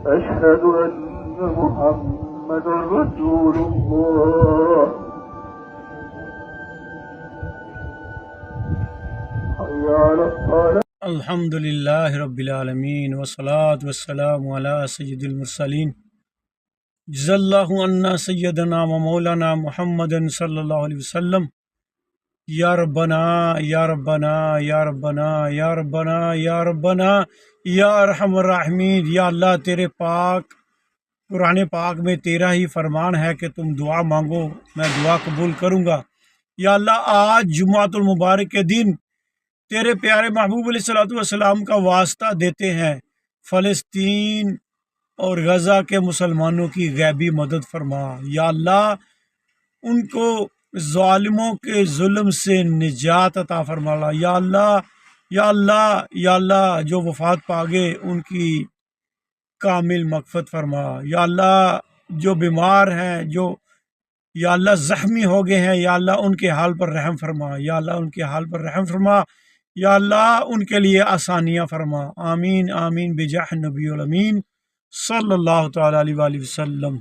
أشهد أن محمد رسول الله. حي على الصلاة. الحمد للہ رب العالمین والصلاة والسلام علی سید المرسلین جزا اللہ عنا سیدنا و مولانا محمد صلی اللہ علیہ وسلم. یا ربنا یا ربنا یا ربنا یا ربنا یا ربنا یا ارحم الراحمین. یا اللہ تیرے پاک قرآن پاک میں تیرا ہی فرمان ہے کہ تم دعا مانگو میں دعا قبول کروں گا. یا اللہ آج جمعۃ المبارک کے دن تیرے پیارے محبوب علیہ الصلوۃ والسلام کا واسطہ دیتے ہیں. فلسطین اور غزہ کے مسلمانوں کی غیبی مدد فرما. یا اللہ ان کو ظالموں کے ظلم سے نجات عطا فرما. یا اللہ یا اللہ یا اللہ جو وفات پا گئے ان کی کامل مغفرت فرما. یا اللہ جو بیمار ہیں جو یا اللہ زخمی ہو گئے ہیں یا اللہ ان کے حال پر رحم فرما. یا اللہ ان کے حال پر رحم فرما. یا اللہ ان کے لیے آسانیاں فرما. آمین آمین بجاہ نبی الامین صلی اللہ تعالی علیہ وآلہ وسلم.